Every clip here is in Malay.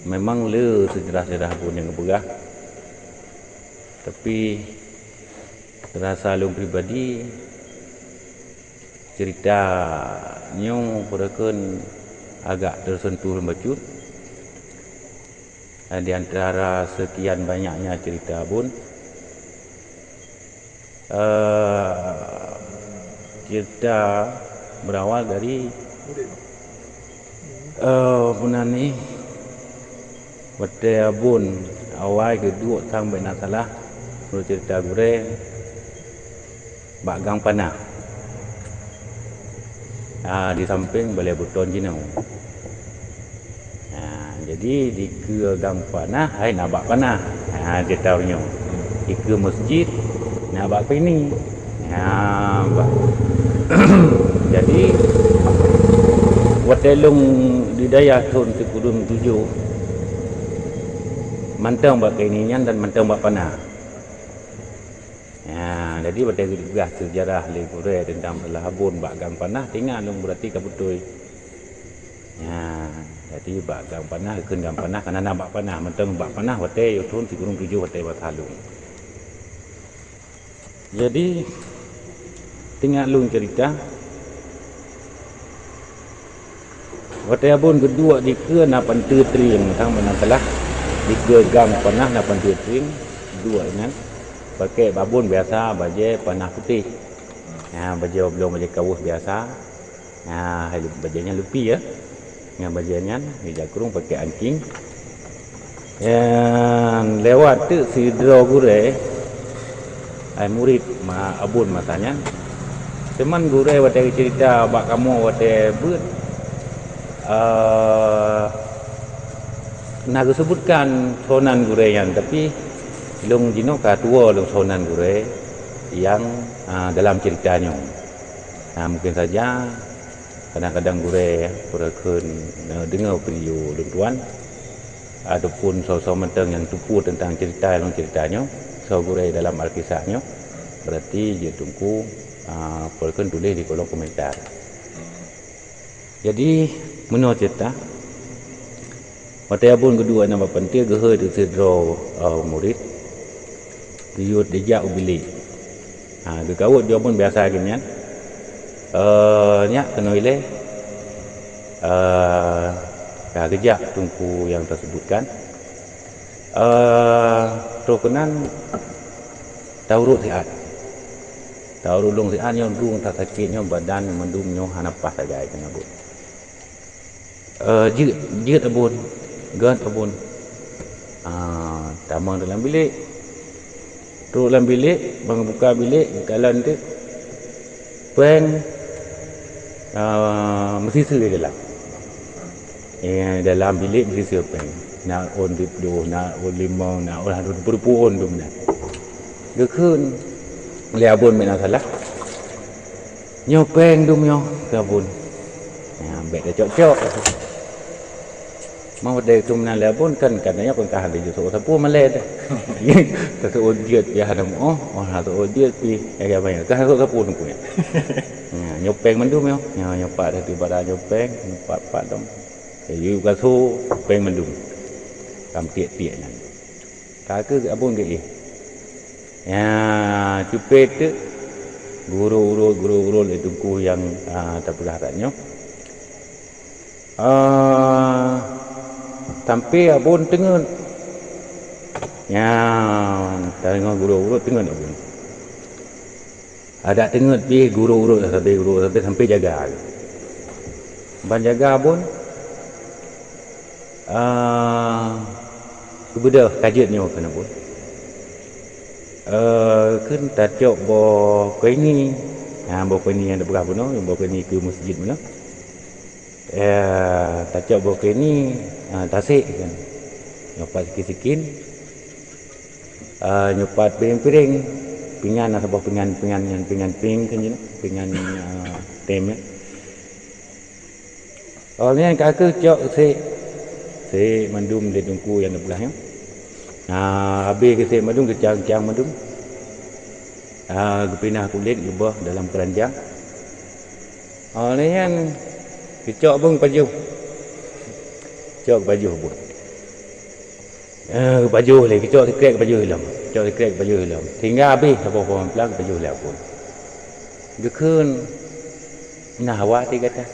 memang le sejarah-sejarah pun yang berah. Tapi rasa long pribadi ceritanya perakan agak tersentuh lembacut. Di antara sekian banyaknya cerita pun cerita berawal dari punan ni wate abun awal kedua sang bena salah menurut cerita gure bagang panah di samping balai buton jinau. Jadi di ke gang panah hai nak bak panah cerita punya di ke masjid nak bak ini jadi watelung di daya tahun sekudung 7 mantang bak keinian dan mantang bak panah. Jadi pada juga sejarah legure tentang Lahabun bak gang panah tinggal long berarti kabutui. Jadi bak gang panah keun gang panah kana nak bak panah mantang bak panah wate yo tahun sekudung 7 wate bak halung. Jadi tinggal long cerita wate abun kedua di ke napan tetring tang menang telah di ke gang panah napan tetring dua ingat pakai babun biasa baje panah putih. Baje belum baje kawus biasa. Bajenya lupi ya. Dengan bajenya ni jakrung pakai anting. Yang lewat tu si dro gure ai murid ma abun masanya. Cuman gure wate cerita bak kamu wate beut nak sebutkan sonan gure yang tapi long jino ka tua long sonan gure yang dalam ceritanya. Mungkin saja kadang-kadang gure perakan dengar video long tuan ataupun so-so mentang yang tupu tentang cerita long ceritanya so gure dalam alkisahnya berarti dia tunggu perakan tulis di kolom komentar. Jadi menurut cerita Mata abun kedua nama penting gehe tu sedro murid tuyut dijak ubili. Ke kawut dia pun biasa gini kan. Nyak kena ile kejak tungku yang tersebutkan. Terkenan taurut sihat. Taurut long sihat yang dung tak sakitnya badan mendumnya hanapas saja itu abun. Jit abun gan abun tamang dalam bilik turut dalam bilik bang buka bilik kalan tu pen mesti seri dalam bilik mesti seri pen nak on dipdu nak on limau nak on hadu berpuun tu mana gekun le abun mena salah nyopeng dum nyo ke abun ambek dah cok-cok mau dari tu menang pun kan katanya pun tahan dia so sapu malai dah. Satu odiat ya ada satu odiat pi ya banyak kan satu sapu tu punya. Nyopeng mendum yo. Nyopak dah tiba dah nyopeng, nyopak dong. Yu kasu peng mendum. Kam tiek-tiek nan. Kakak abun ke cupet tu guru itu ku yang terpelaharannya. Sampai abun tengen tengok guru tengen abun ada tengen pi guru sampai jaga ban jaga abun kebedah kajetnya kan abun kan tajok bo kuini bo kuini yang berapa no bo kuini ke masjid mana tajok bo kuini tasik kan nyopat sikit-sikit nyopat piring-piring pingan atau pingan ping kan je pingan tem awalnya kakak cok si mandum di tungku yang belahnya habis ke si mandum ke cang mandum pinah kulit ubah dalam keranjang awalnya kecok bang baju cok baju pun baju le kicok dikrek baju hilang kicok dikrek baju hilang tinggal habis apa pun pelang baju hilang pun dia kun nah awak dia kata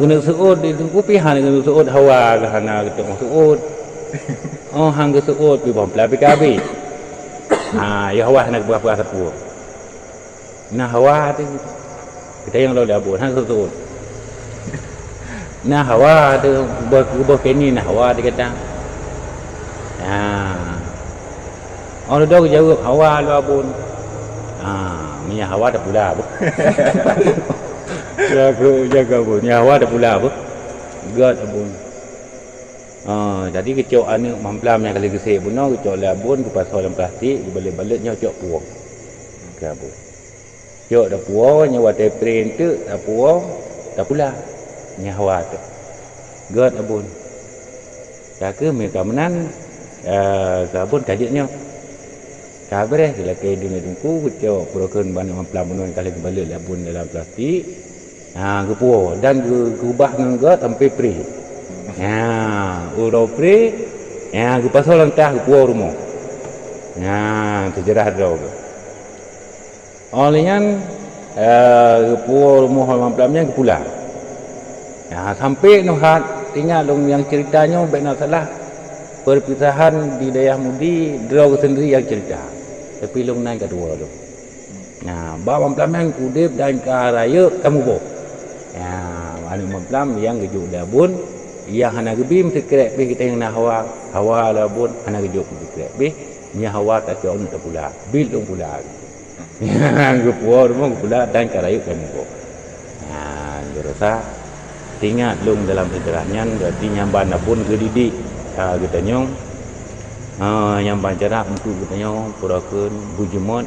guna suud di kupihan guna suud hawa ke hana ketuk suud oh hang ke suud pi bom pelang pi kabi ya hawa nak berapa sapu nah hawa tu kita yang lalu abun hang suud nah hawa tu berkini nah hawa dia kata orang dah jawab hawa lu abun minyak hawa dah pula apa jaga abun minyak hawa dah pula apa god abun jadi kecok anu mamplam yang kali gesek buno kecok le abun ku pasal dalam plastik balik-baliknya cok puang ke abun cok dah puang nyawa tepren tu dah puang dah pula nyawa tu god abun jaga mereka menan abun kajiknya kabre bila ke dunia dungku kecok broken ban mamplam buno kali balik le abun dalam plastik ke puang dan ke ubah dengan god sampai pri udah pri ke pasal lantah ke puang rumah sejarah dah olehnya ke puang rumah mamplamnya ke pulang sampai nuhat tinggal dong yang ceritanya baik nak salah perpisahan di daerah Mudi draw sendiri yang cerita tapi long naik kedua tu bawa mamplam kudip dan ke raya kamu bo anu mamplam yang gejuk dabun yang hana gebi mesti krek be kita yang nak hawa labun hana gejuk mesti krek be nya hawa tak jauh tak pula bil dong pula yang ke puar rumah pula dan ke raya kamu bo rasa tinggal long dalam sejarahnya berarti nyamban pun gedidik kita nyong yang bancara untuk kita nyong purakeun bujumot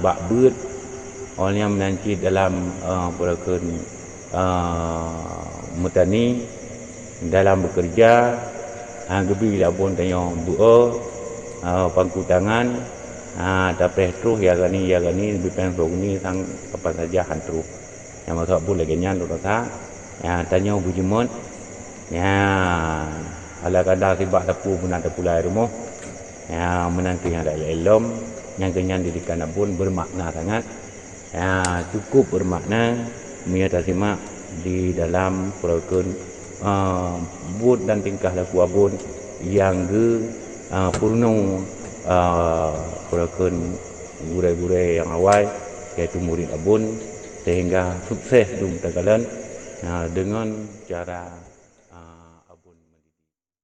bak beut orang yang menanti dalam purakeun mutani dalam bekerja gebi labun tanyong buo pangku tangan dapeh terus ya gani lebih pensong ni sang apa saja hantru yang masuk pun lagi nyan rasa tanyong bujumot ala kadang sibak tapu pun ada pula rumah menanti yang ada elom yang kenyan didikan pun bermakna sangat cukup bermakna menyata simak di dalam program bud dan tingkah laku abun yang purno program gure-gure yang awal iaitu murid abun sehingga sukses dum tagalan dengan cara